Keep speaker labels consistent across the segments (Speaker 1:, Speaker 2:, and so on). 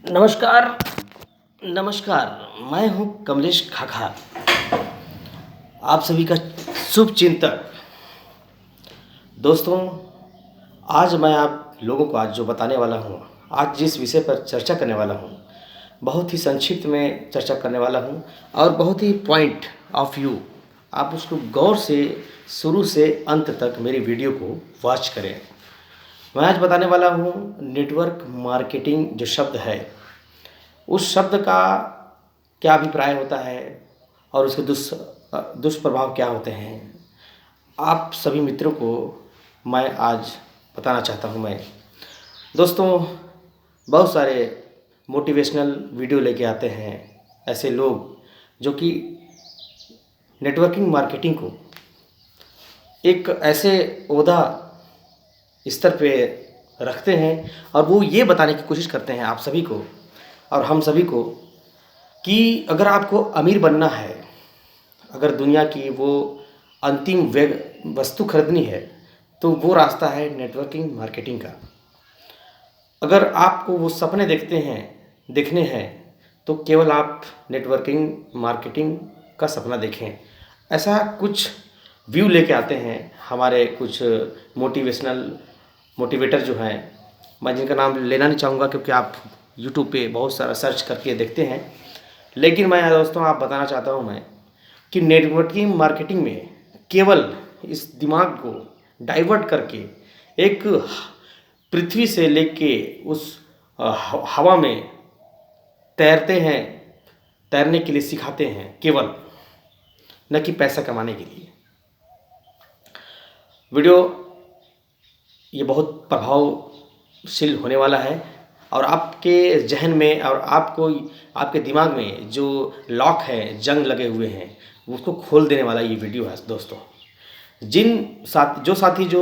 Speaker 1: नमस्कार, नमस्कार। मैं हूँ कमलेश खाखा। आप सभी का शुभ चिंतक। दोस्तों, आज मैं आप लोगों को आज जो बताने वाला हूँ, आज जिस विषय पर चर्चा करने वाला हूँ, बहुत ही संक्षिप्त में चर्चा करने वाला हूँ और बहुत ही पॉइंट ऑफ व्यू आप उसको गौर से शुरू से अंत तक मेरी वीडियो को वॉच करें। मैं आज बताने वाला हूँ नेटवर्क मार्केटिंग जो शब्द है, उस शब्द का क्या अभिप्राय होता है और उसके दुष्प्रभाव क्या होते हैं। आप सभी मित्रों को मैं आज बताना चाहता हूं। मैं दोस्तों, बहुत सारे मोटिवेशनल वीडियो लेके आते हैं ऐसे लोग जो कि नेटवर्किंग मार्केटिंग को एक ऐसे ओहदा स्तर पे रखते हैं और वो ये बताने की कोशिश करते हैं आप सभी को और हम सभी को कि अगर आपको अमीर बनना है, अगर दुनिया की वो अंतिम वस्तु खरीदनी है, तो वो रास्ता है नेटवर्किंग मार्केटिंग का। अगर आपको वो सपने देखने हैं तो केवल आप नेटवर्किंग मार्केटिंग का सपना देखें। ऐसा कुछ व्यू लेके आते हैं हमारे कुछ मोटिवेटर जो हैं, मैं जिनका नाम लेना नहीं चाहूँगा क्योंकि आप यूट्यूब पे बहुत सारा सर्च करके देखते हैं। लेकिन मैं दोस्तों आप बताना चाहता हूँ मैं कि नेटवर्किंग मार्केटिंग में केवल इस दिमाग को डाइवर्ट करके एक पृथ्वी से लेके उस हवा में तैरते हैं, तैरने के लिए सिखाते हैं, केवल न कि पैसा कमाने के लिए। वीडियो ये बहुत प्रभावशील होने वाला है और आपके जहन में और आपके दिमाग में जो लॉक है, जंग लगे हुए हैं, उसको खोल देने वाला ये वीडियो है दोस्तों। जो साथी जो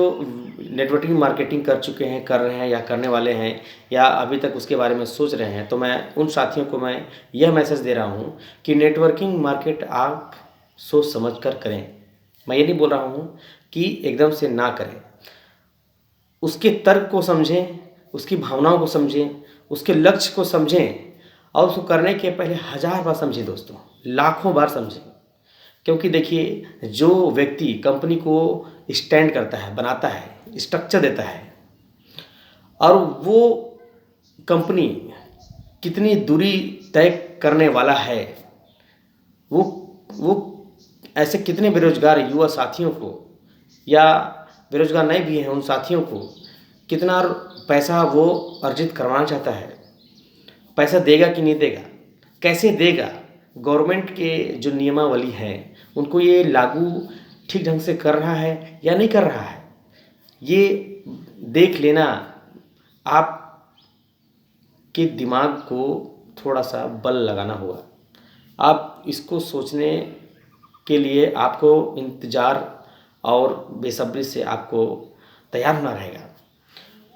Speaker 1: नेटवर्किंग मार्केटिंग कर चुके हैं, कर रहे हैं या करने वाले हैं या अभी तक उसके बारे में सोच रहे हैं, तो मैं उन साथियों को मैं यह मैसेज दे रहा हूँ कि नेटवर्किंग मार्केट आप सोच समझ कर करें। मैं ये नहीं बोल रहा हूँ कि एकदम से ना करें। उसके तर्क को समझें, उसकी भावनाओं को समझें, उसके लक्ष्य को समझें और उसको करने के पहले 1000 बार समझें दोस्तों, लाखों बार समझें। क्योंकि देखिए, जो व्यक्ति कंपनी को स्टैंड करता है, बनाता है, स्ट्रक्चर देता है और वो कंपनी कितनी दूरी तय करने वाला है, वो ऐसे कितने बेरोजगार युवा साथियों को या बेरोजगार नहीं भी हैं उन साथियों को कितना पैसा वो अर्जित करवाना चाहता है, पैसा देगा कि नहीं देगा, कैसे देगा, गवर्नमेंट के जो नियमावली हैं उनको ये लागू ठीक ढंग से कर रहा है या नहीं कर रहा है, ये देख लेना आप के दिमाग को थोड़ा सा बल लगाना होगा। आप इसको सोचने के लिए आपको इंतज़ार और बेसब्री से आपको तैयार होना रहेगा।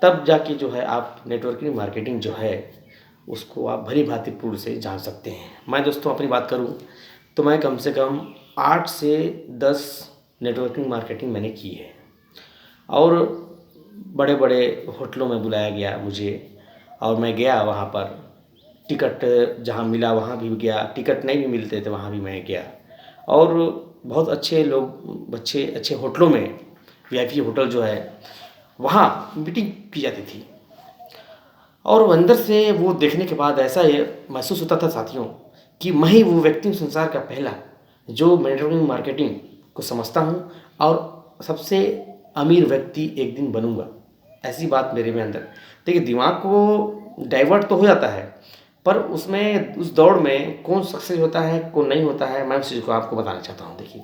Speaker 1: तब जाके जो है आप नेटवर्किंग मार्केटिंग जो है उसको आप भली भांति पूर्ण से जान सकते हैं। मैं दोस्तों अपनी बात करूं तो मैं कम से कम 8 से 10 नेटवर्किंग मार्केटिंग मैंने की है और बड़े बड़े होटलों में बुलाया गया मुझे और मैं गया वहाँ पर। टिकट जहाँ मिला वहाँ भी गया, टिकट नहीं भी मिलते थे वहाँ भी मैं गया और बहुत अच्छे लोग अच्छे होटलों में, वीआईपी होटल जो है, वहाँ मीटिंग की जाती थी और अंदर से वो देखने के बाद ऐसा ये महसूस होता था साथियों कि मैं ही वो व्यक्ति हूँ संसार का पहला जो नेटवर्किंग मार्केटिंग को समझता हूँ और सबसे अमीर व्यक्ति एक दिन बनूंगा। ऐसी बात मेरे में अंदर, देखिए, दिमाग को डाइवर्ट तो हो जाता है पर उसमें उस दौड़ में कौन सक्सेस होता है कौन नहीं होता है, मैं उस चीज़ को आपको बताना चाहता हूँ। देखिए,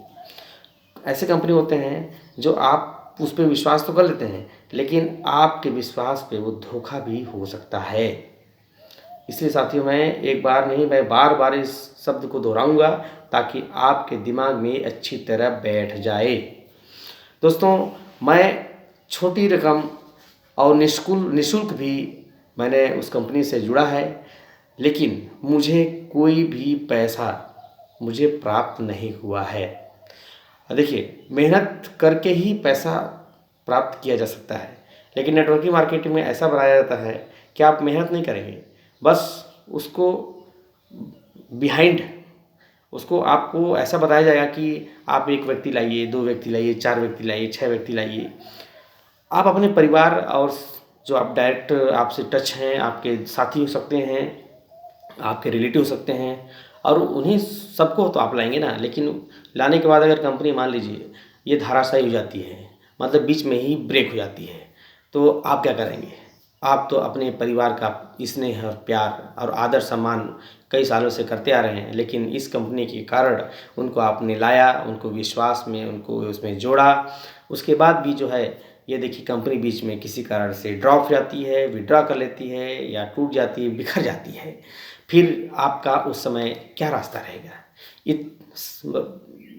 Speaker 1: ऐसे कंपनी होते हैं जो आप उस पर विश्वास तो कर लेते हैं लेकिन आपके विश्वास पे वो धोखा भी हो सकता है। इसलिए साथियों, मैं एक बार नहीं, मैं बार बार इस शब्द को दोहराऊंगा ताकि आपके दिमाग में अच्छी तरह बैठ जाए। दोस्तों, मैं छोटी रकम और निःशुल्क भी मैंने उस कंपनी से जुड़ा है लेकिन मुझे कोई भी पैसा मुझे प्राप्त नहीं हुआ है। देखिए, मेहनत करके ही पैसा प्राप्त किया जा सकता है लेकिन नेटवर्किंग मार्केटिंग में ऐसा बनाया जाता है कि आप मेहनत नहीं करेंगे, बस उसको बिहाइंड उसको आपको ऐसा बताया जाएगा कि आप 1 व्यक्ति लाइए, 2 व्यक्ति लाइए, 4 व्यक्ति लाइए, 6 व्यक्ति लाइए। आप अपने परिवार और जो आप डायरेक्ट आपसे टच हैं, आपके साथी हो सकते हैं, आपके रिलेटिव हो सकते हैं, और उन्हीं सबको तो आप लाएंगे ना। लेकिन लाने के बाद अगर कंपनी मान लीजिए ये धराशायी हो जाती है, मतलब बीच में ही ब्रेक हो जाती है, तो आप क्या करेंगे? आप तो अपने परिवार का स्नेह और प्यार और आदर सम्मान कई सालों से करते आ रहे हैं, लेकिन इस कंपनी के कारण उनको आपने लाया, उनको विश्वास में उनको उसमें जोड़ा, उसके बाद भी जो है ये देखिए कंपनी बीच में किसी कारण से ड्रॉप हो जाती है, विड्रॉ कर लेती है, या टूट जाती है, बिखर जाती है, फिर आपका उस समय क्या रास्ता रहेगा?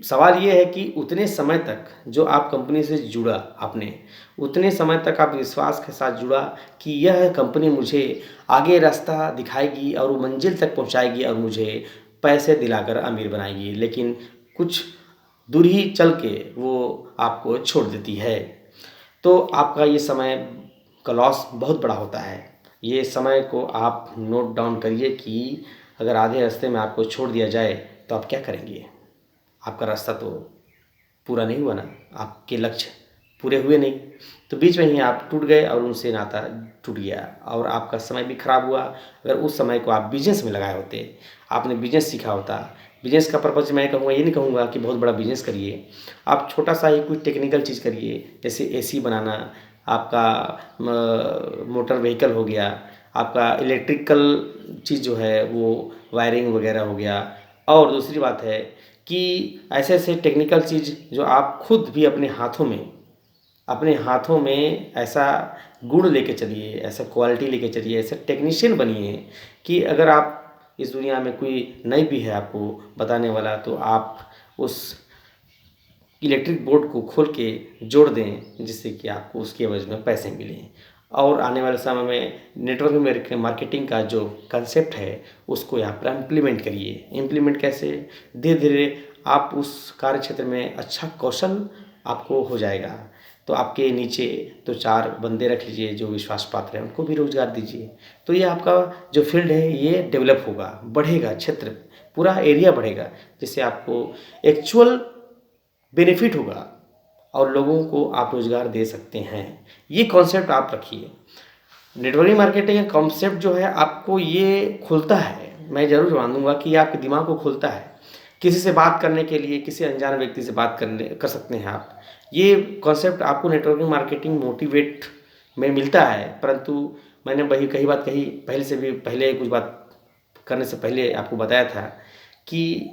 Speaker 1: सवाल ये है कि उतने समय तक जो आप कंपनी से जुड़ा आपने, उतने समय तक आप विश्वास के साथ जुड़ा कि यह कंपनी मुझे आगे रास्ता दिखाएगी और वो मंजिल तक पहुंचाएगी और मुझे पैसे दिलाकर अमीर बनाएगी, लेकिन कुछ दूर ही चल के वो आपको छोड़ देती है। तो आपका ये समय का लॉस बहुत बड़ा होता है। ये समय को आप नोट डाउन करिए कि अगर आधे रास्ते में आपको छोड़ दिया जाए तो आप क्या करेंगे? आपका रास्ता तो पूरा नहीं हुआ ना, आपके लक्ष्य पूरे हुए नहीं, तो बीच में ही आप टूट गए और उनसे नाता टूट गया और आपका समय भी खराब हुआ। अगर उस समय को आप बिजनेस में लगाए होते, आपने बिजनेस सीखा होता, बिजनेस का पर्पज़ मैं कहूँगा, ये नहीं कहूँगा कि बहुत बड़ा बिजनेस करिए, आप छोटा सा ही कोई टेक्निकल चीज़ करिए, जैसे एसी बनाना, आपका मोटर व्हीकल हो गया, आपका इलेक्ट्रिकल चीज़ जो है वो वायरिंग वगैरह हो गया। और दूसरी बात है कि ऐसे ऐसे टेक्निकल चीज़ जो आप खुद भी अपने हाथों में ऐसा गुण लेके चलिए, ऐसा क्वालिटी लेके चलिए, ऐसा टेक्नीशियन बनिए कि अगर आप इस दुनिया में कोई नहीं भी है आपको बताने वाला, तो आप उस इलेक्ट्रिक बोर्ड को खोल के जोड़ दें, जिससे कि आपको उसके एवज में पैसे मिलें। और आने वाले समय में नेटवर्क मार्केटिंग का जो कंसेप्ट है उसको यहाँ पर इम्प्लीमेंट करिए। इम्प्लीमेंट कैसे? धीरे धीरे आप उस कार्य क्षेत्र में अच्छा कौशल आपको हो जाएगा, तो आपके नीचे तो 4 बंदे रख लीजिए जो विश्वास पात्र हैं, उनको भी रोज़गार दीजिए। तो ये आपका जो फील्ड है ये डेवलप होगा, बढ़ेगा, क्षेत्र पूरा एरिया बढ़ेगा, जिससे आपको एक्चुअल बेनिफिट होगा और लोगों को आप रोज़गार दे सकते हैं। ये कॉन्सेप्ट आप रखिए। नेटवर्किंग मार्केटिंग का कॉन्सेप्ट जो है आपको ये खुलता है, मैं ज़रूर मानूंगा कि ये आपके दिमाग को खुलता है। किसी से बात करने के लिए किसी अनजान व्यक्ति से बात कर सकते हैं आप। ये कॉन्सेप्ट आपको नेटवर्किंग मार्केटिंग मोटिवेट में मिलता है, परंतु मैंने वही कई बात कही पहले कुछ बात करने से पहले आपको बताया था कि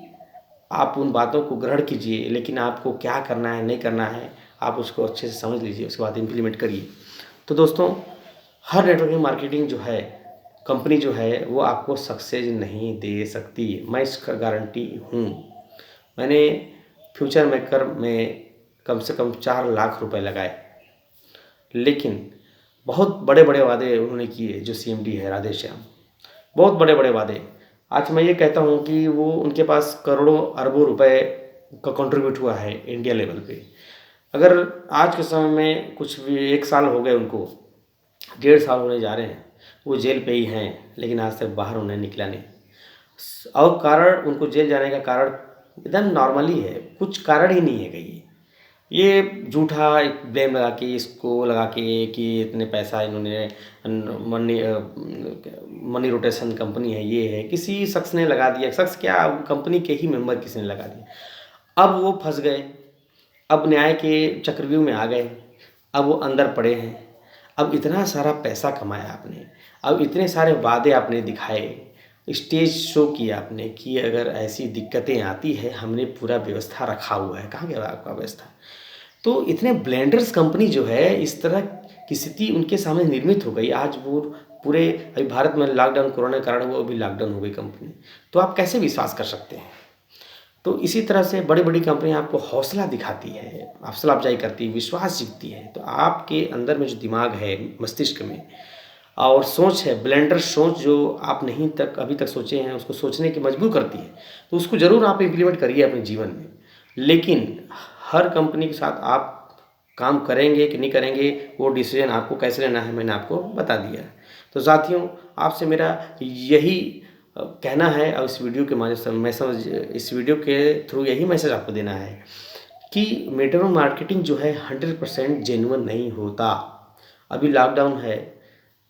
Speaker 1: आप उन बातों को ग्रहण कीजिए, लेकिन आपको क्या करना है नहीं करना है आप उसको अच्छे से समझ लीजिए, उसके बाद इम्प्लीमेंट करिए। तो दोस्तों, हर नेटवर्किंग मार्केटिंग जो है कंपनी जो है वो आपको सक्सेस नहीं दे सकती, मैं इसका गारंटी हूँ। मैंने फ्यूचर मेकर में कम से कम 4 लाख रुपए लगाए, लेकिन बहुत बड़े बड़े वादे उन्होंने किए। जो सीएमडी है राधेश्याम, बहुत बड़े बड़े वादे। आज मैं ये कहता हूँ कि वो उनके पास करोड़ों अरबों रुपए का कंट्रीब्यूट हुआ है इंडिया लेवल पे। अगर आज के समय में कुछ भी 1 साल हो गए उनको, 1.5 साल होने जा रहे हैं, वो जेल पे ही हैं, लेकिन आज तक बाहर उन्हें निकला नहीं। और कारण उनको जेल जाने का कारण एकदम नॉर्मली है, कुछ कारण ही नहीं है कहीं। ये झूठा एक ब्लेम लगा के, इसको लगा के कि इतने पैसा इन्होंने मनी मनी रोटेशन कंपनी है, ये है, किसी शख्स ने लगा दिया, शख्स क्या कंपनी के ही मेंबर किसी ने लगा दिया। अब वो फंस गए, अब न्याय के चक्रव्यूह में आ गए, अब वो अंदर पड़े हैं। अब इतना सारा पैसा कमाया आपने, अब इतने सारे वादे आपने दिखाए, स्टेज शो किया आपने कि अगर ऐसी दिक्कतें आती है हमने पूरा व्यवस्था रखा हुआ है, कहाँ गया आपका व्यवस्था? तो इतने ब्लेंडर्स कंपनी जो है इस तरह की स्थिति उनके सामने निर्मित हो गई। आज वो पूरे अभी भारत में लॉकडाउन, कोरोना के कारण वो अभी लॉकडाउन हो गई कंपनी, तो आप कैसे विश्वास कर सकते हैं? तो इसी तरह से बड़ी बड़ी कंपनियां आपको हौसला दिखाती है, हौसला अफजाई करती है, विश्वास जीतती है। तो आपके अंदर में जो दिमाग है, मस्तिष्क में और सोच है, ब्लेंडर सोच जो आप नहीं तक अभी तक सोचे हैं, उसको सोचने की मजबूर करती है, तो उसको ज़रूर आप इम्प्लीमेंट करिए अपने जीवन में। लेकिन हर कंपनी के साथ आप काम करेंगे कि नहीं करेंगे, वो डिसीजन आपको कैसे लेना है मैंने आपको बता दिया। तो साथियों, आपसे मेरा यही कहना है और इस वीडियो के माध्यम से इस वीडियो के थ्रू यही मैसेज आपको देना है कि नेटवर्क मार्केटिंग जो है 100% जेन्युइन नहीं होता। अभी लॉकडाउन है,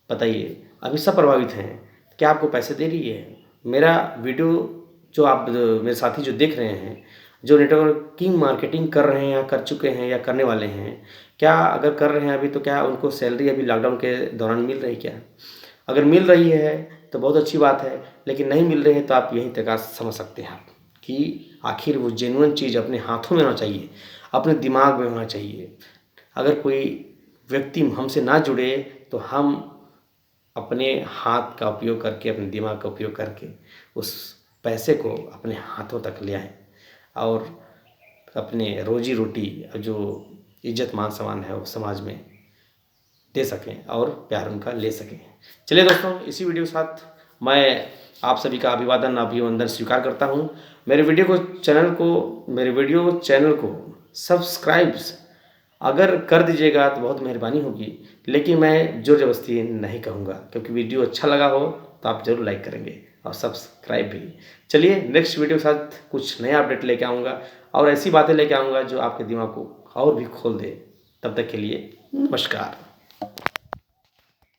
Speaker 1: बताइए, अभी सब प्रभावित हैं, क्या आपको पैसे दे रही है? मेरा वीडियो जो आप मेरे साथी जो देख रहे हैं, जो नेटवर्किंग मार्केटिंग कर रहे हैं या कर चुके हैं या करने वाले हैं, क्या अगर कर रहे हैं अभी, तो क्या उनको सैलरी अभी लॉकडाउन के दौरान मिल रही क्या? अगर मिल रही है तो बहुत अच्छी बात है, लेकिन नहीं मिल रही है तो आप यही तरीका समझ सकते हैं आप कि आखिर वो जेन्युइन चीज़ अपने हाथों में होना चाहिए, अपने दिमाग में होना चाहिए। अगर कोई व्यक्ति हमसे ना जुड़े तो हम अपने हाथ का उपयोग करके, अपने दिमाग का उपयोग करके उस पैसे को अपने हाथों तक ले आएँ और अपने रोजी रोटी, जो इज्जत मान सम्मान है वो समाज में दे सकें और प्यार उनका ले सकें। चलिए दोस्तों, इसी वीडियो के साथ मैं आप सभी का अभिवादन स्वीकार करता हूँ। मेरे वीडियो चैनल को सब्सक्राइब अगर कर दीजिएगा तो बहुत मेहरबानी होगी, लेकिन मैं ज़ोर ज़बरदस्ती नहीं कहूँगा, क्योंकि वीडियो अच्छा लगा हो तो आप ज़रूर लाइक करेंगे और सब्सक्राइब भी। चलिए, नेक्स्ट वीडियो के साथ कुछ नया अपडेट लेके आऊँगा और ऐसी बातें लेके आऊँगा जो आपके दिमाग को और भी खोल दे। तब तक के लिए नमस्कार।